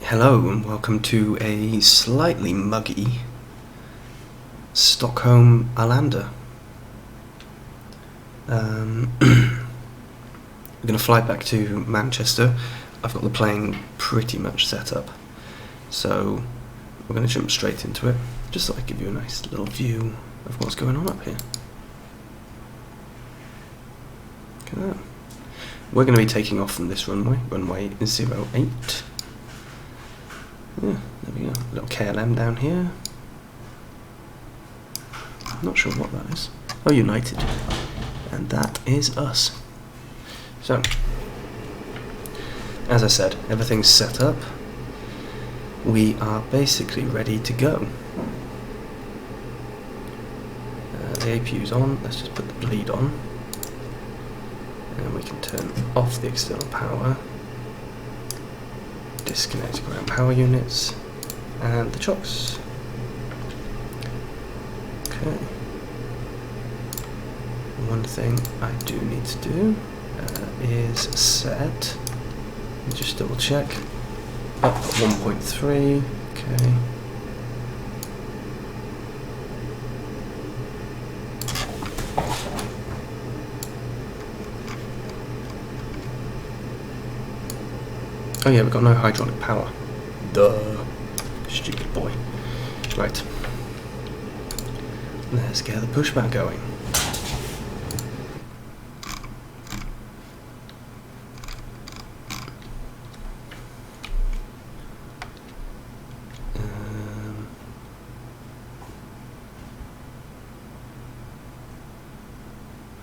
Hello and welcome to a slightly muggy Stockholm Arlanda. We're going to fly back to Manchester. I've got the plane pretty much set up, so we're going to jump straight into it, just so I give you a nice little view of what's going on up here. Look at that. We're going to be taking off from this runway 08. Yeah, there we go. A little KLM down here. Not sure what that is. Oh, United. And that is us. So, as I said, everything's set up. We are basically ready to go. The APU's on. Let's just put the bleed on. And we can turn off the external power. Disconnect ground power units and the chocks. Okay. One thing I do need to do is set. Let me just double check. Up at 1.3. Okay. Oh yeah, we've got no hydraulic power. Duh. Stupid boy. Right. Let's get the pushback going.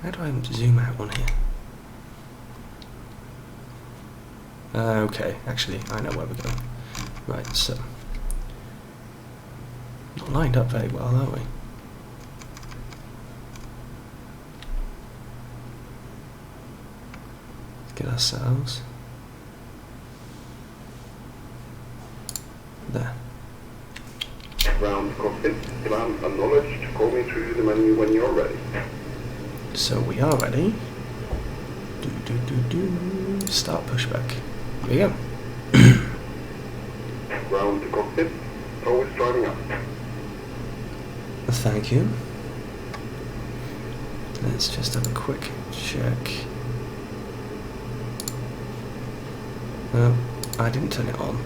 How do I zoom out on here? Okay, actually, I know where we're going. Right, so. Not lined up very well, are we? Let's get ourselves. There. Ground cockpit, plan acknowledged. Call me through the menu when you're ready. So we are ready. Start pushback. Here we go. Ground to cockpit. Always driving up. Thank you. Let's just have a quick check. No, I didn't turn it on.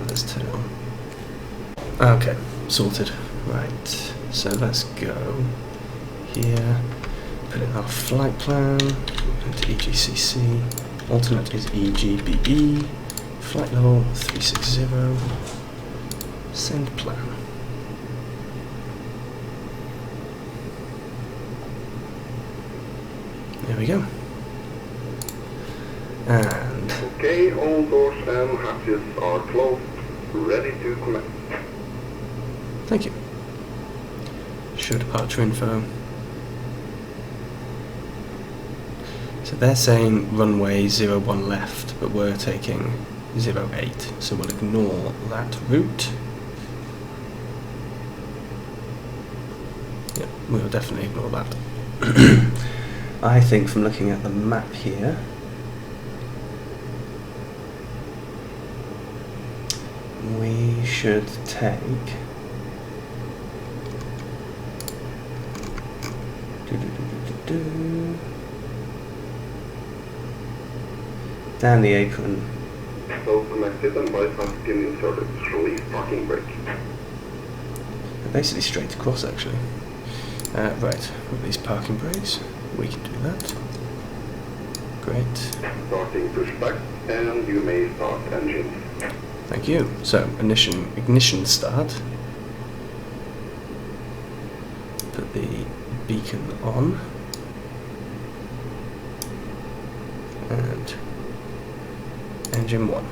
Let's turn it on. Okay, sorted. Right, so let's go here. Put in our flight plan. Into EGCC. Alternate is EGBE. Flight level 360. Send plan. There we go. And okay, all doors and hatches are closed. Ready to connect. thank you. Show departure info. So they're saying runway 01 left, but we're taking 08, so we'll ignore that route. Yeah, we'll definitely ignore that. I think from looking at the map here, we should take down the apron. So connected and bypass pin inserted. Release parking brake. Basically straight across, actually. Right, release parking brakes. We can do that. Great. Starting pushback, and you may start engines. Thank you. So, ignition start. Put the beacon on. And engine 1.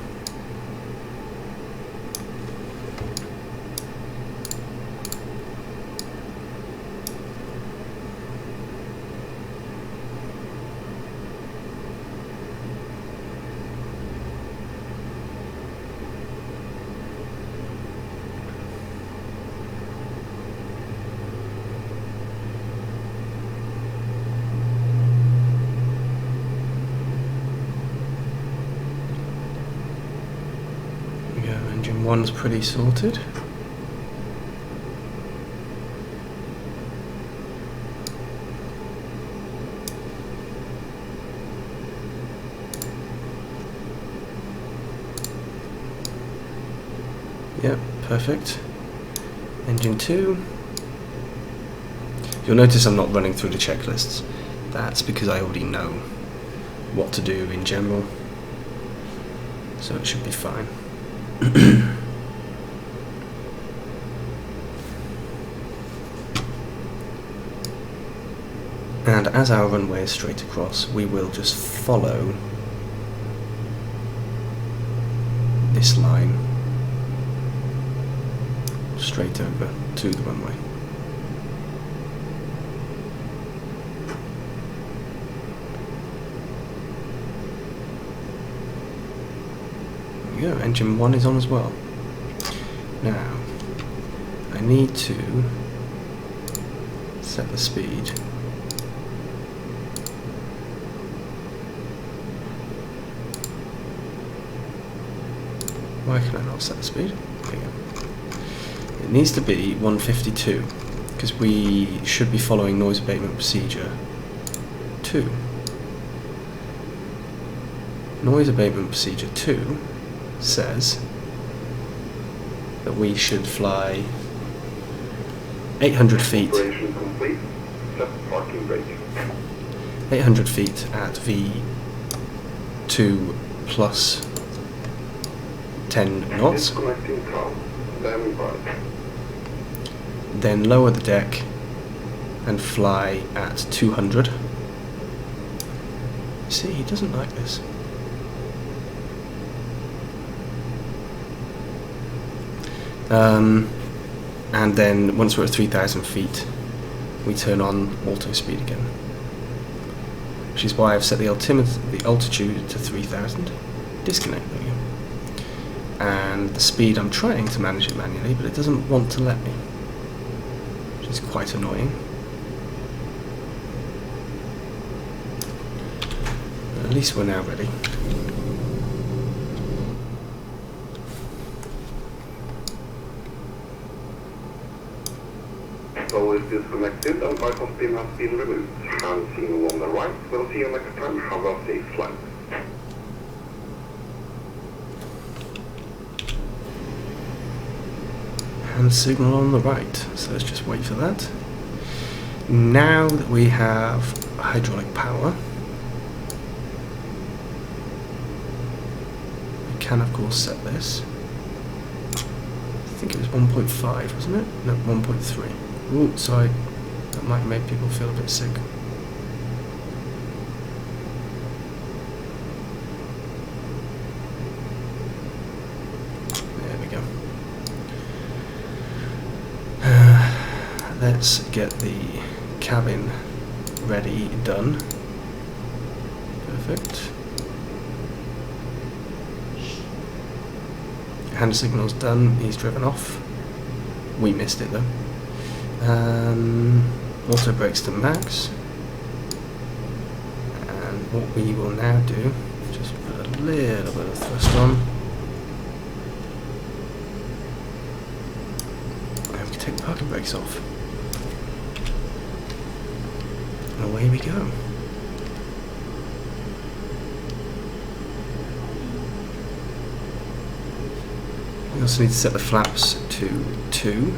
There we go, engine 1's pretty sorted. Yep, perfect. Engine 2. You'll notice I'm not running through the checklists. That's because I already know what to do in general. So it should be fine. And as our runway is straight across, we will just follow this line straight over to the runway. There we go, engine 1 is on as well. Now, I need to set the speed. Why can I not set the speed? There you go. It needs to be 152 because we should be following noise abatement procedure 2. Noise abatement procedure 2 says that we should fly 800 feet. Operation complete. Set parking brake. 800 feet at V2 plus 10 knots. Disconnecting tow. Stand by. Then lower the deck and fly at 200. See, he doesn't like this. And then once we're at 3,000 feet, we turn on auto speed again. Which is why I've set the altitude to 3,000. Disconnect, there we go. And the speed, I'm trying to manage it manually, but it doesn't want to let me, which is quite annoying. But at least we're now ready. Tow is disconnected and vital pin has been removed. Hand signal on the right. We'll see you next time. Have a safe flight. And signal on the right, so let's just wait for that. Now that we have hydraulic power, we can of course set this. I think it was 1.5, wasn't it? No, 1.3. Ooh, sorry, that might make people feel a bit sick. There we go. Let's get the cabin ready, done. Perfect. Hand signal's done, he's driven off. We missed it though. Auto brakes to max. And what we will now do, just put a little bit of thrust on. And we can take the parking brakes off. And away we go. We also need to set the flaps to 2.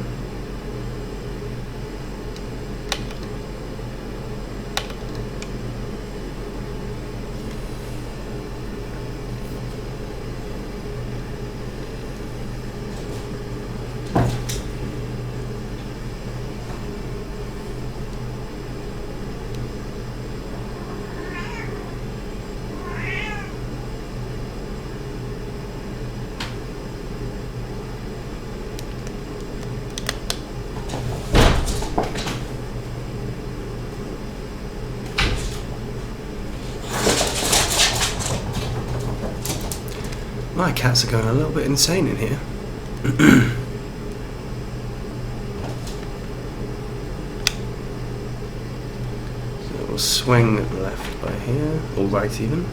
My cats are going a little bit insane in here. So we'll swing left by here, or right even.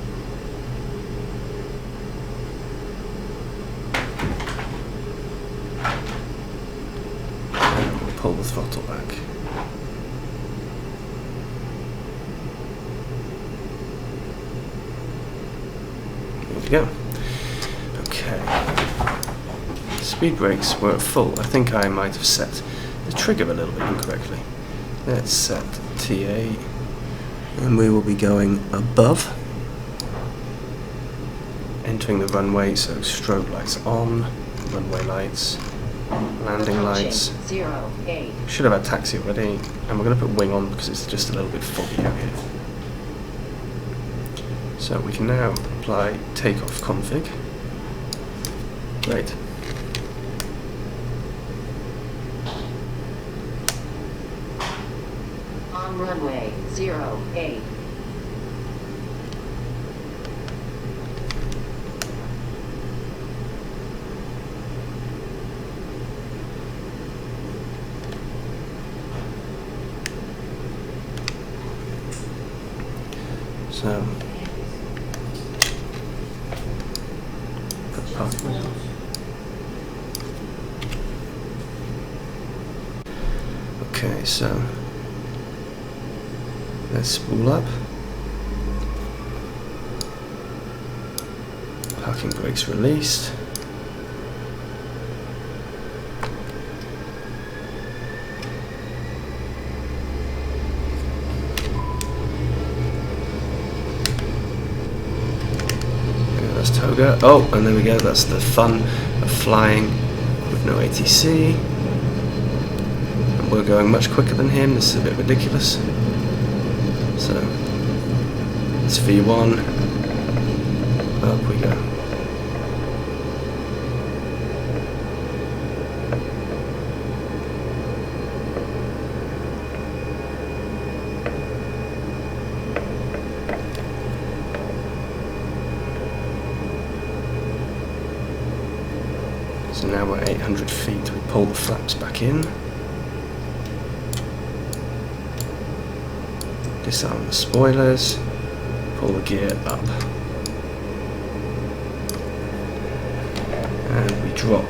pull the throttle back. There we go. Okay. Speed brakes were at full. I think I might have set the trigger a little bit incorrectly. Let's set TA, and we will be going above. Entering the runway, so strobe lights on, runway lights, landing lights. 08. Should have had taxi already, and we're going to put wing on because it's just a little bit foggy out here. So we can now apply takeoff config. Great. On runway 08. So, put parking on. Okay, so let's spool up. Parking brakes released. That's Toga. Oh, and there we go. That's the fun of flying with no ATC. And we're going much quicker than him. This is a bit ridiculous. So it's V1. Up we go. So now we're 800 feet. We pull the flaps back in. Disarm the spoilers. Pull the gear up. And we drop.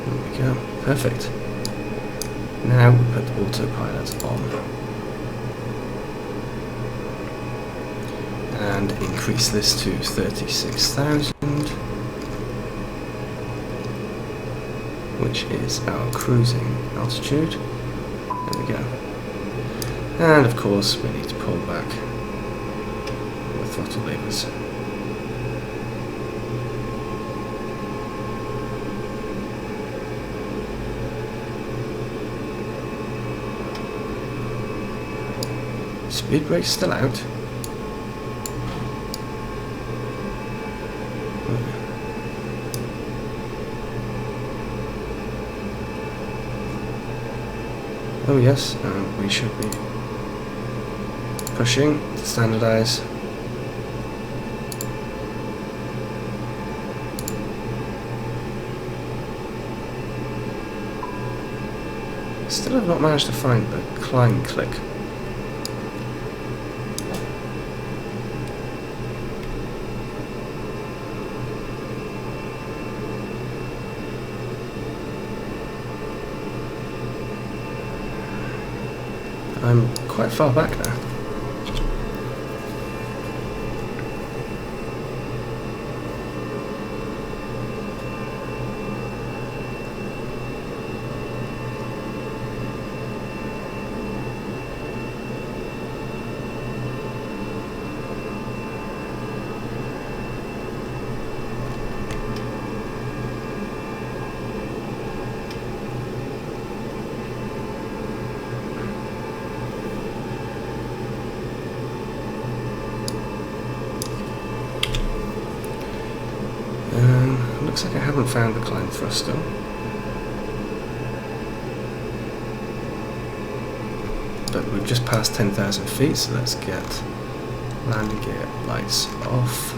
There we go. Perfect. Now we put the autopilot on. And increase this to 36,000, which is our cruising altitude. There we go. And of course we need to pull back the throttle levers. Speed brakes still out. Oh yes, we should be pushing to standardize. Still have not managed to find the climb click. I'm quite far back now. Looks like I haven't found the climb thruster. But we've just passed 10,000 feet, so let's get Landing gear lights off.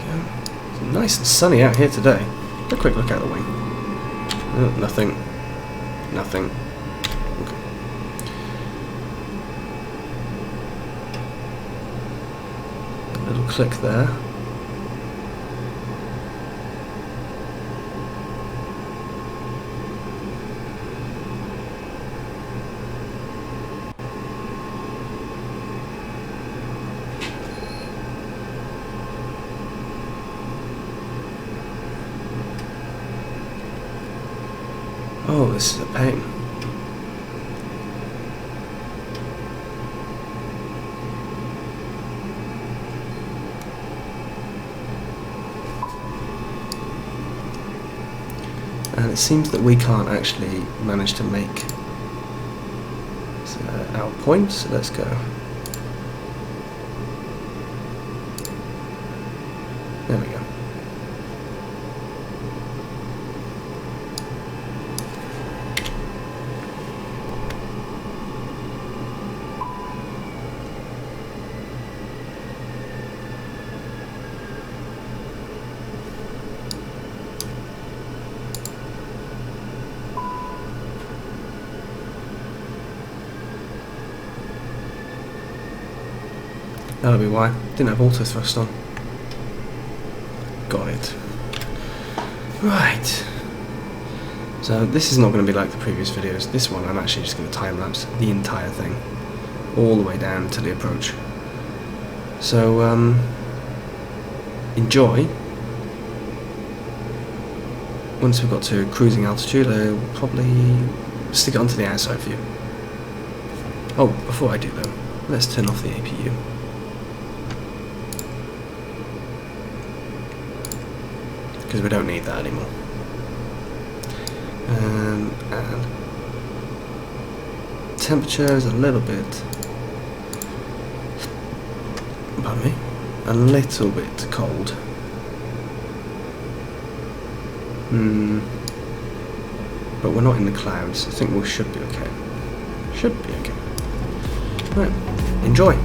There we go. It's nice and sunny out here today. A quick look out the wing. Oh, nothing. Nothing. Okay. Little click there. Oh, this is a pain. And it seems that we can't actually manage to make our point, so let's go. There we go. That'll be why. Didn't have auto thrust on. Got it. Right. So this is not going to be like the previous videos. This one I'm actually just going to time lapse the entire thing. All the way down to the approach. So, enjoy. Once we've got to cruising altitude, I'll probably stick it onto the outside view. Oh, before I do though, let's turn off the APU. Because we don't need that anymore. And temperature is a little bit, pardon me, a little bit cold. But we're not in the clouds. I think we should be okay. Should be okay. Right, enjoy.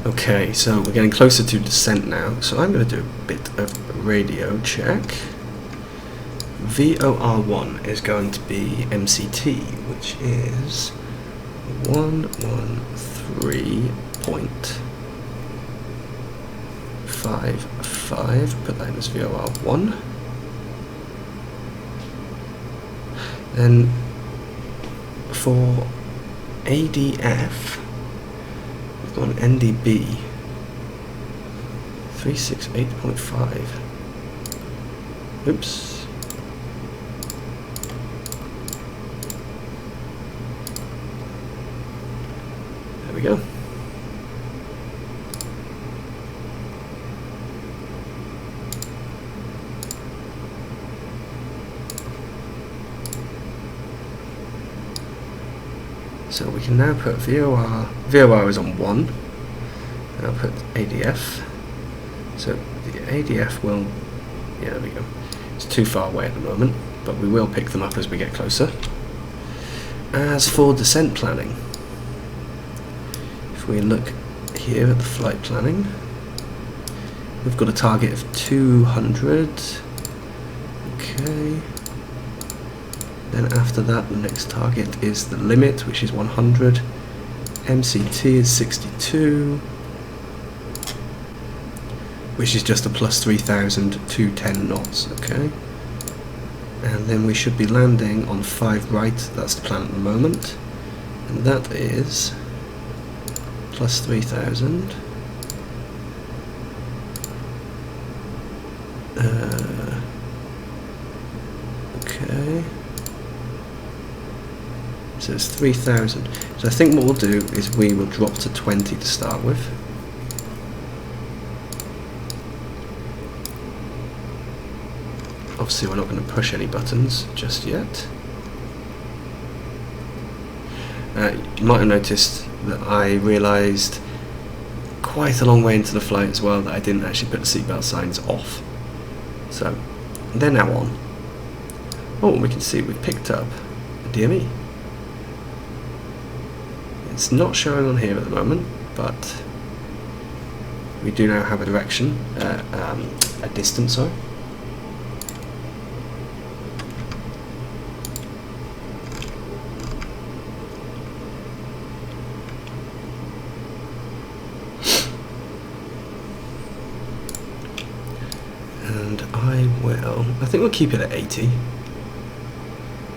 Okay, so we're getting closer to descent now, so I'm going to do a bit of radio check. VOR1 is going to be MCT, which is 113.55. Put that in as VOR1. Then for ADF, we've got an NDB 368.5. Oops. There we go. So we can now put VOR is on 1, and I'll put ADF. So the ADF will, yeah, there we go. It's too far away at the moment, but we will pick them up as we get closer. As for descent planning, if we look here at the flight planning, we've got a target of 200. Okay. Then after that, the next target is the limit, which is 100. MCT is 62, which is just a plus 3,000 to 10 knots, okay? And then we should be landing on 5 right, that's the plan at the moment. And that is plus 3,000. Okay. So it's 3,000. So I think what we'll do is we will drop to 20 to start with. Obviously we're not going to push any buttons just yet. You might have noticed that I realised quite a long way into the flight as well that I didn't actually put the seatbelt signs off. So they're now on. Oh, we can see we've picked up a DME. It's not showing on here at the moment, but we do now have a direction, a distance, sorry. And I think we'll keep it at 80.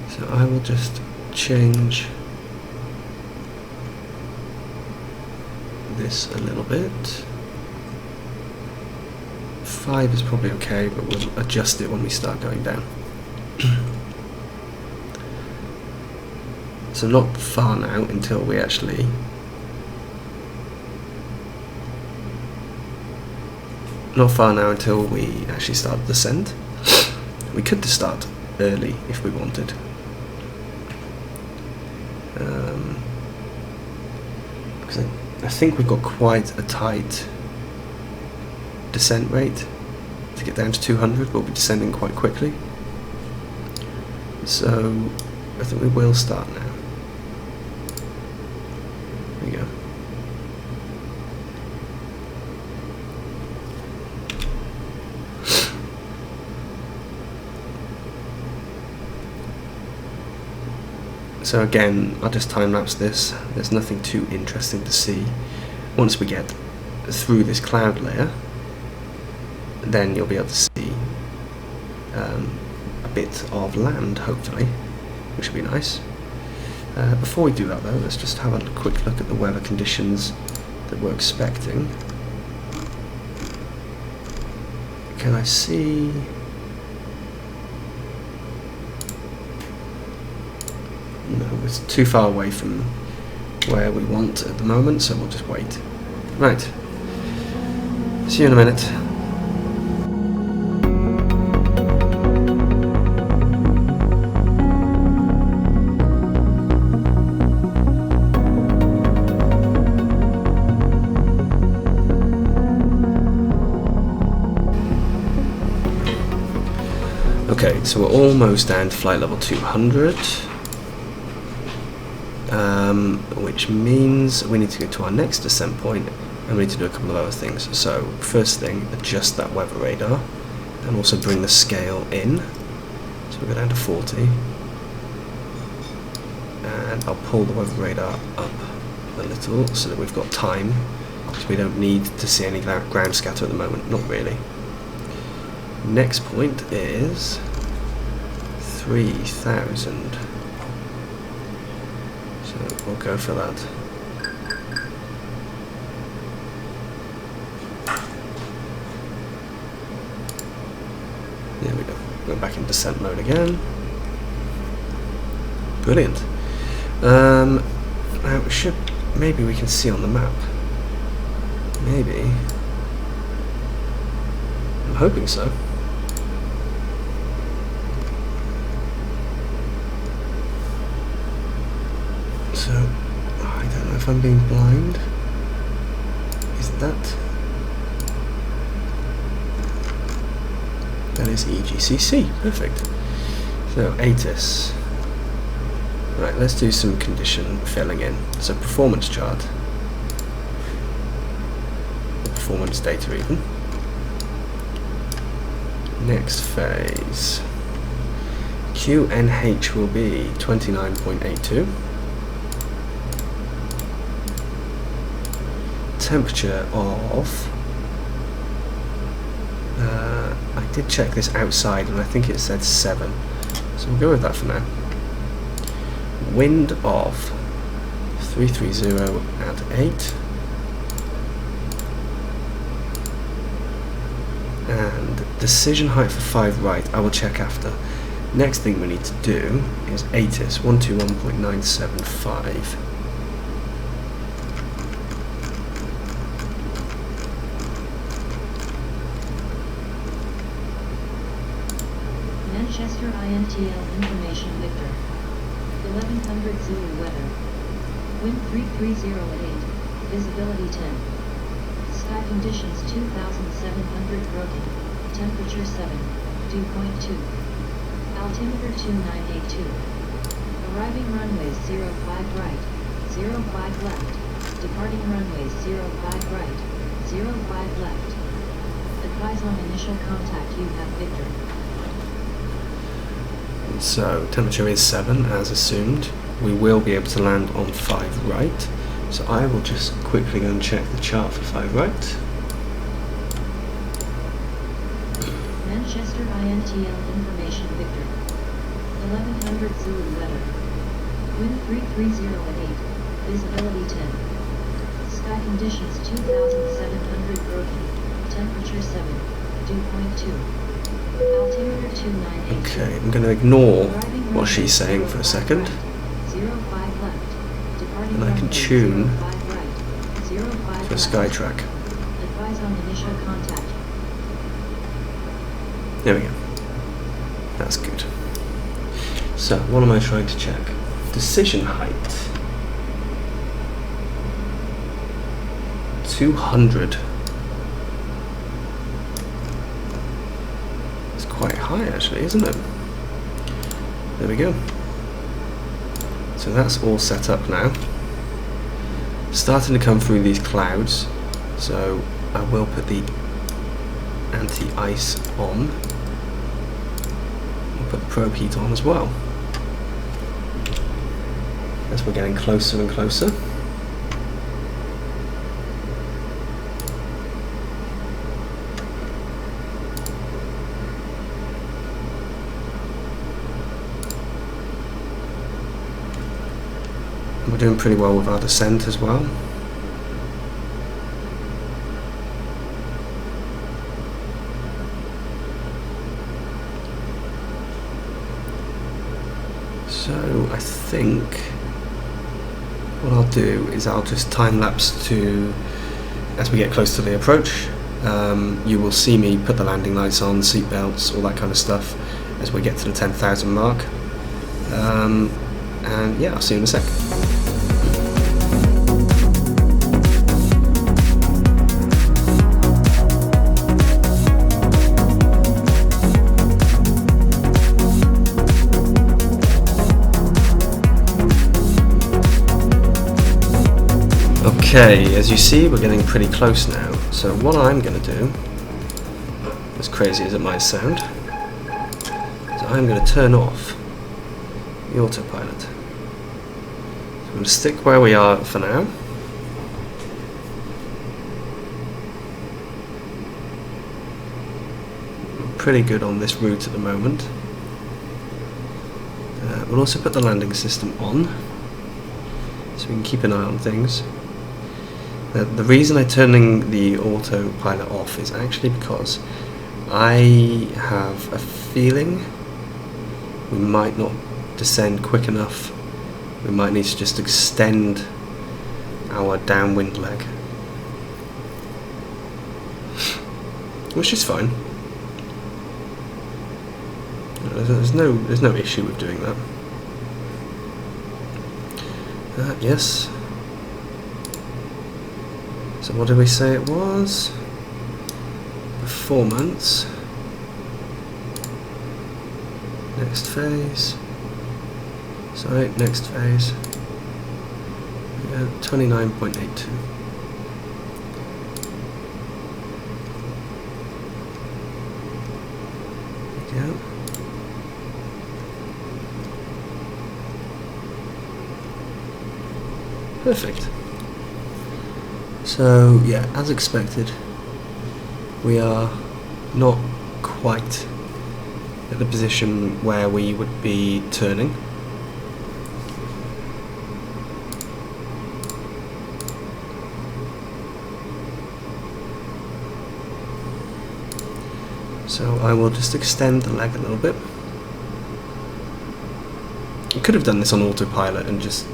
So I will just change this a little bit. 5 is probably okay, but we'll adjust it when we start going down. So not far now until we actually start the descent. We could start early if we wanted. Because I think we've got quite a tight descent rate to get down to 200. We'll be descending quite quickly. So I think we will start now. There we go. So again, I'll just time-lapse this. There's nothing too interesting to see. Once we get through this cloud layer, then you'll be able to see a bit of land, hopefully, which will be nice. Before we do that though, let's just have a quick look at the weather conditions that we're expecting. Can I see... No, it's too far away from where we want at the moment, so we'll just wait. Right. See you in a minute. Okay, so we're almost down to flight level 200. Which means we need to go to our next descent point and we need to do a couple of other things. So first thing, adjust that weather radar and also bring the scale in. So we'll go down to 40. And I'll pull the weather radar up a little so that we've got time, because we don't need to see any ground scatter at the moment, not really. Next point is 3,000. So we'll go for that. There we go. We're back in descent mode again. Brilliant. Now maybe we can see on the map. Maybe. I'm hoping so. So, I don't know if I'm being blind. Is that? That is EGCC. Perfect. So, ATIS. Right, let's do some condition filling in. So, performance chart. Or performance data even. Next phase. QNH will be 29.82. Temperature of... I did check this outside and I think it said 7. So we'll go with that for now. Wind of 330 at 8. And decision height for 5 right, I will check after. Next thing we need to do is ATIS 121.975. Manchester INTL information Victor. 1100 Zulu weather. Wind 330 at 8. Visibility 10. Sky conditions 2700 broken. Temperature 7. Dew point 2. Altimeter 2982. Arriving runways 05 right. 05 left. Departing runways 05 right. 05 left. Advise on initial contact you have Victor. So temperature is 7 as assumed. We will be able to land on 5 right. So I will just quickly go and check the chart for 5 right. Manchester INTL information Victor. 1100 Zulu weather. Wind 330 at 8. Visibility 10. Sky conditions 2700 broken. Temperature 7. Dew point 2. Altimeter 2982. Okay, I'm going to ignore what she's saying for a second. 05 left. Departing And I can runway tune 05 right. 05 for left. Skytrack. Advise on initial contact. There we go. That's good. So, what am I trying to check? Decision height. 200. It's quite high actually, isn't it? There we go. So that's all set up now. Starting to come through these clouds. So I will put the anti-ice on. I'll put the probe heat on as well. As we're getting closer and closer. We're doing pretty well with our descent as well. So I think what I'll do is I'll just time lapse to as we get close to the approach. You will see me put the landing lights on, seat belts, all that kind of stuff as we get to the 10,000 mark. And yeah, I'll see you in a sec. Okay, as you see, we're getting pretty close now. So what I'm going to do, as crazy as it might sound, is I'm going to turn off the autopilot. So I'm going to stick where we are for now. We're pretty good on this route at the moment. We'll also put the landing system on, so we can keep an eye on things. The reason I'm turning the autopilot off is actually because I have a feeling we might not descend quick enough. We might need to just extend our downwind leg, which is fine. There's no issue with doing that. Yes. So what did we say it was? 4 months. Next phase. Sorry, next phase. 29.82. Yeah. Perfect. So yeah, as expected, we are not quite at the position where we would be turning. So I will just extend the leg a little bit. I could have done this on autopilot and just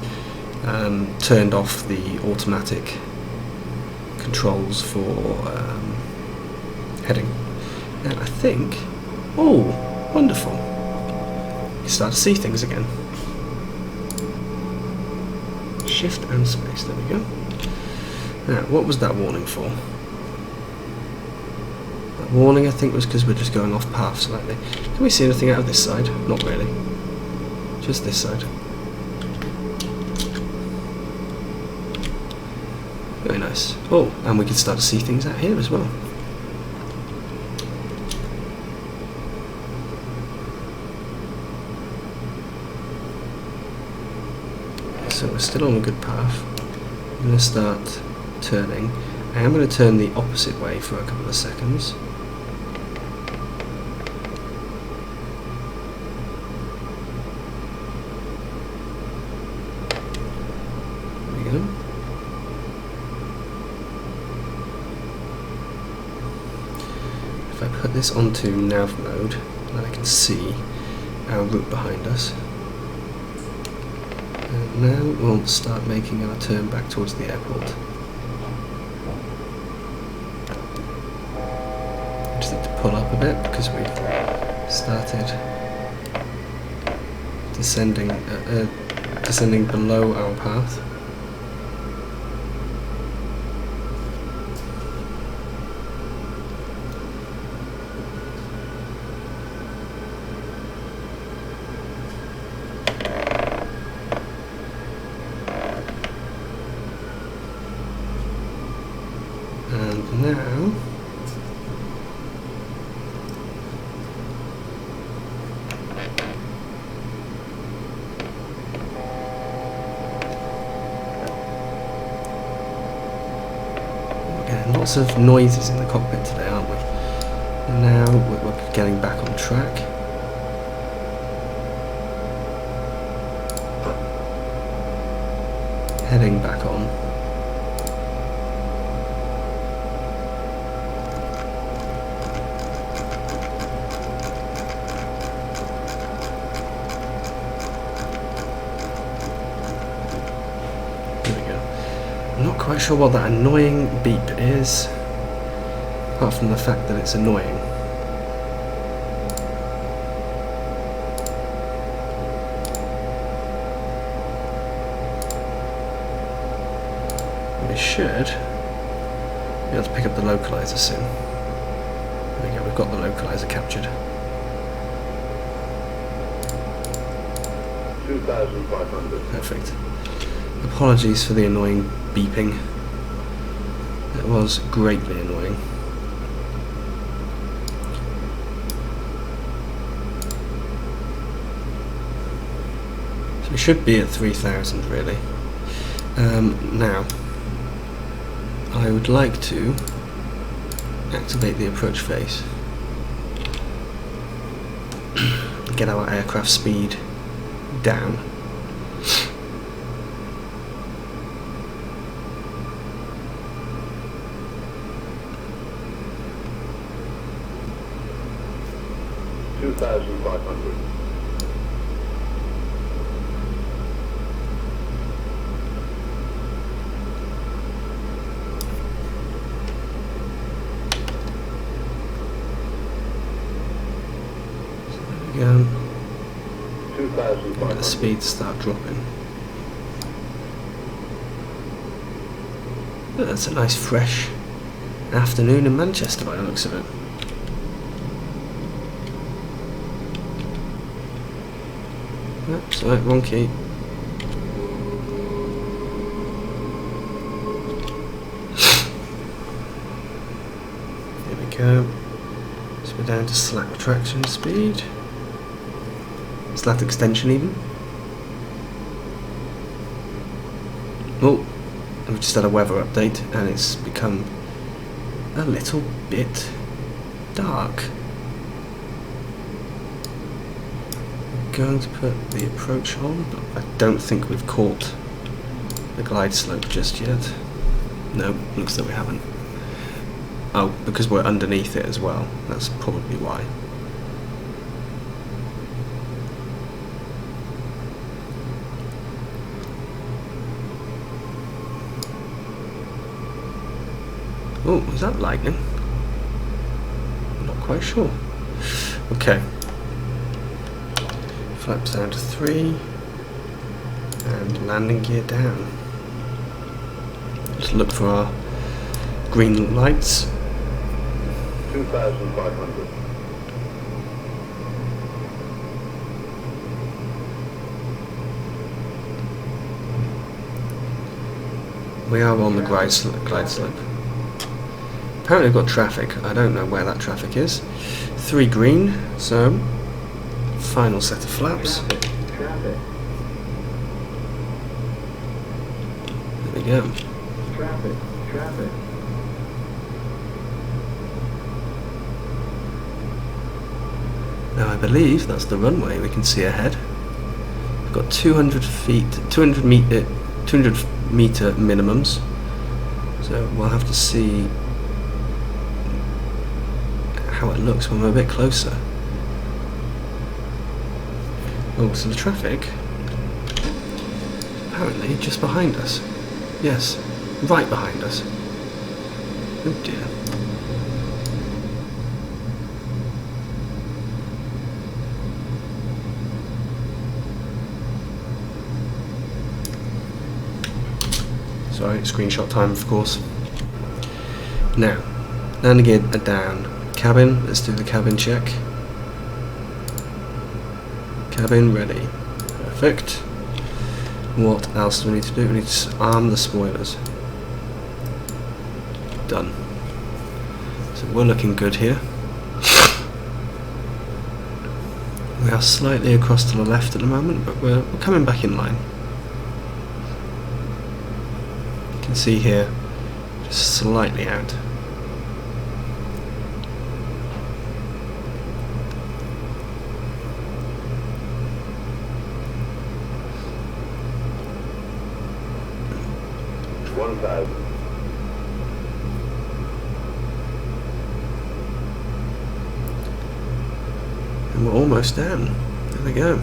turned off the automatic controls for heading. And I think, oh, wonderful. You start to see things again. Shift and space, there we go. Now, what was that warning for? That warning, I think, was because we're just going off path slightly. Can we see anything out of this side? Not really. Just this side. Very nice. Oh, and we can start to see things out here as well. So we're still on a good path. I'm going to start turning. I am going to turn the opposite way for a couple of seconds. There we go. If I put this onto nav mode, then I can see our route behind us. And now we'll start making our turn back towards the airport. I just need to pull up a bit because we've started descending below our path. And now we're getting lots of noises in the cockpit today, aren't we? And now we're getting back on track. Heading back on. I'm not quite sure what that annoying beep is, apart from the fact that it's annoying. We should be able to pick up the localizer soon. There we go, we've got the localizer captured. 2,500. Perfect. Apologies for the annoying beeping. It was greatly annoying. So we should be at 3,000 really. Now, I would like to activate the approach phase. Get our aircraft speed down. Let the speed start dropping. But that's a nice fresh afternoon in Manchester by the looks of it. Yep, sorry, wrong key. Here we go. So we're down to slack traction speed. Slat extension even. Oh, we've just had a weather update and it's become a little bit dark. I'm going to put the approach on, but I don't think we've caught the glide slope just yet. No, looks like we haven't. Oh, because we're underneath it as well. That's probably why. Oh, is that lightning? I'm not quite sure. Okay. Flaps down to 3. And landing gear down. Just look for our green lights. 2,500. We are on the glide slope. Apparently we've got traffic. I don't know where that traffic is. 3 green, so final set of flaps. Traffic. There we go. Traffic. Traffic. Now I believe that's the runway we can see ahead. We've got 200 meter minimums. So we'll have to see how it looks when we're a bit closer. Oh, so the traffic apparently just behind us. Yes, right behind us. Oh dear. Sorry, screenshot time of course. Now, landing gear down. Cabin, let's do the cabin check. Cabin ready. Perfect. What else do we need to do? We need to arm the spoilers. Done. So we're looking good here. We are slightly across to the left at the moment, but we're coming back in line. You can see here, just slightly out. And we're almost down. There we go.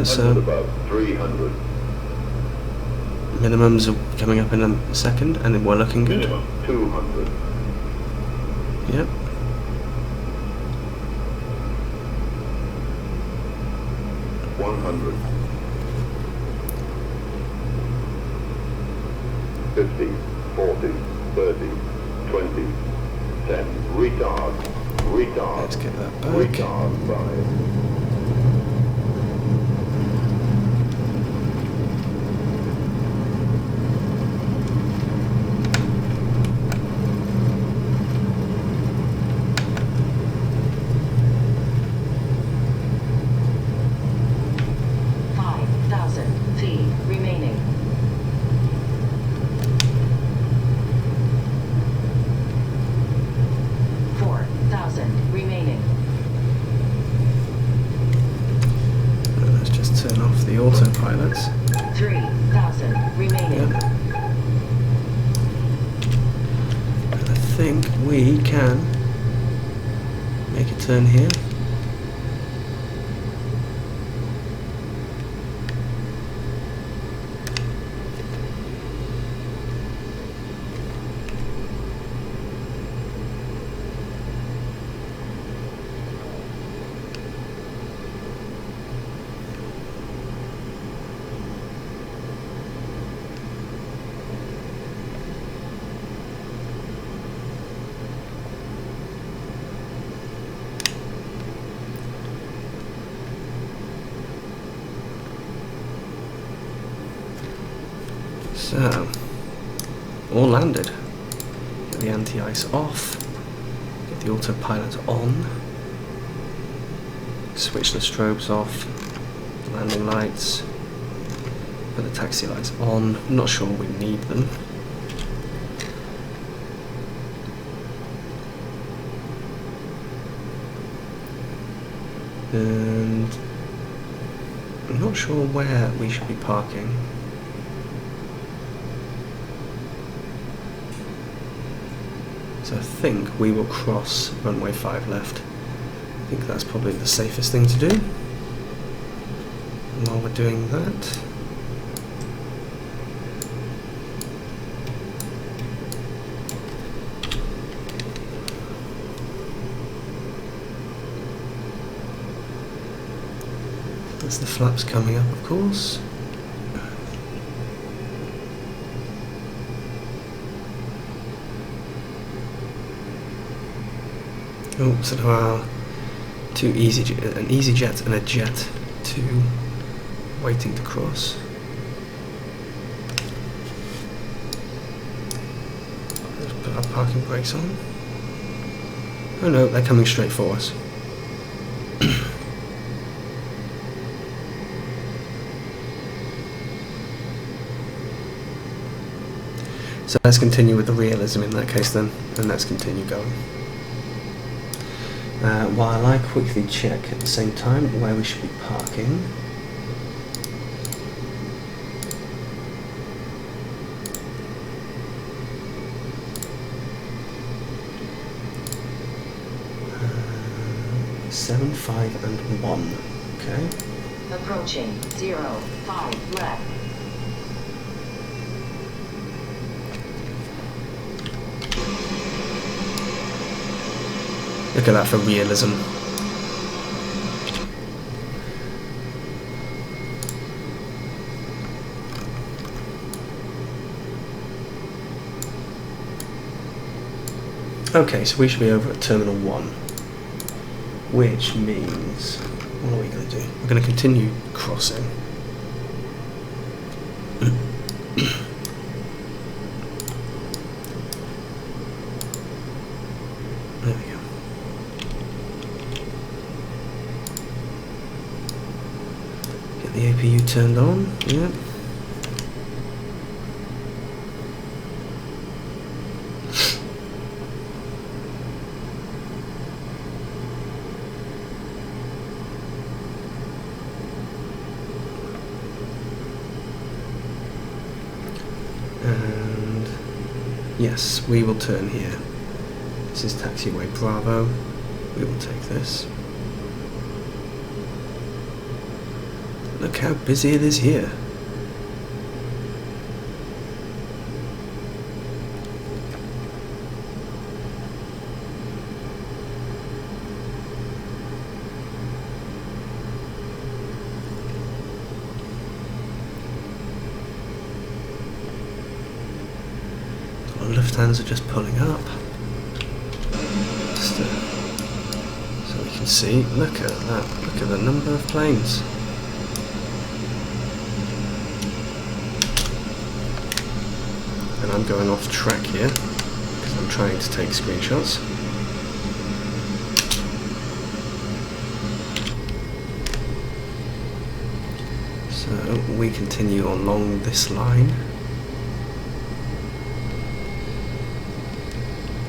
So above 300. minimums are coming up in a second, and then we're looking good. Minimum 200. Yep. $100. 50, 40, 30, 20, 10. Retard. Retard. Let's get that back. Retard 5. Let's just turn off the autopilots. 3,000 remaining. Yep. And I think we can make a turn here. So, all landed. Get the anti-ice off. Get the autopilot on. Switch the strobes off. Landing lights. Put the taxi lights on. I'm not sure we need them. And I'm not sure where we should be parking. So I think we will cross runway 5 left. I think that's probably the safest thing to do. And while we're doing that, that's the flaps coming up, of course. Oh, so there are an EasyJet and a Jet 2 waiting to cross. Let's put our parking brakes on. Oh no, they're coming straight for us. So let's continue with the realism in that case then, and let's continue going. While I quickly check at the same time where we should be parking. Seven, 5 and 1. Okay. Approaching 0-5 left. Look at that for realism. Okay, so we should be over at Terminal 1. Which means, what are we going to do? We're going to continue crossing. There we go. Get the APU turned on, yeah. And yes, we will turn here. This is taxiway Bravo. We will take this. Look how busy it is here. Lufthansa just pulling up. Just so we can see. Look at that. Look at the number of planes. And I'm going off track here because I'm trying to take screenshots. So we continue along this line.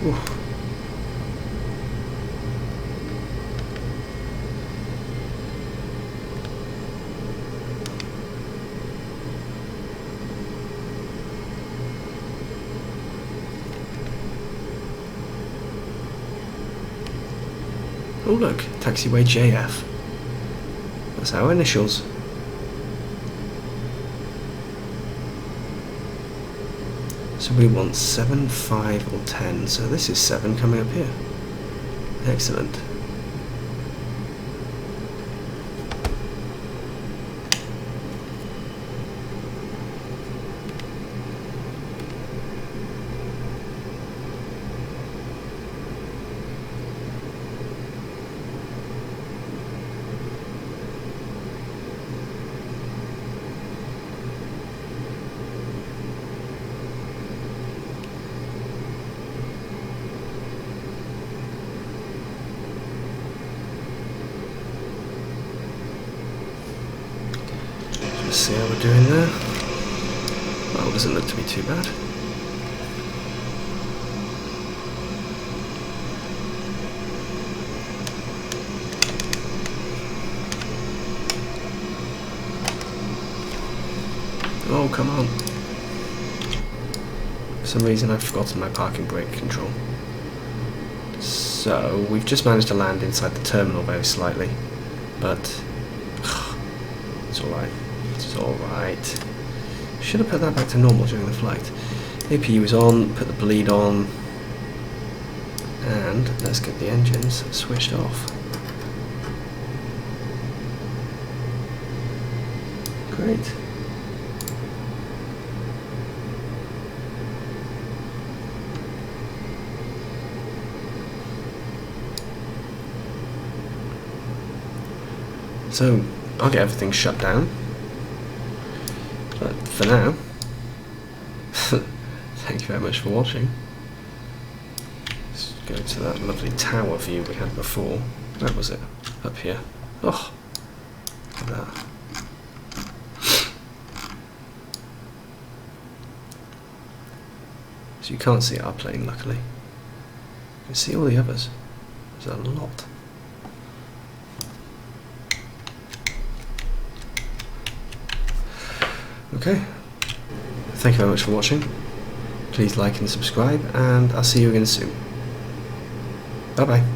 Ooh. Oh look, taxiway JF. That's our initials. So we want 7, 5 or 10, so this is 7 coming up here. Excellent. See how we're doing there. Well, doesn't look to be too bad. Oh, come on. For some reason I've forgotten my parking brake control. So, we've just managed to land inside the terminal very slightly, but it's alright. It's alright. Should have put that back to normal during the flight. APU is on, put the bleed on, and let's get the engines switched off. Great. So, I'll get everything shut down. But for now, thank you very much for watching. Let's go to that lovely tower view we had before. Where was it? Up here. Oh, look at that. So you can't see our plane, luckily. You can see all the others. There's a lot. Okay, thank you very much for watching. Please like and subscribe, and I'll see you again soon. Bye bye.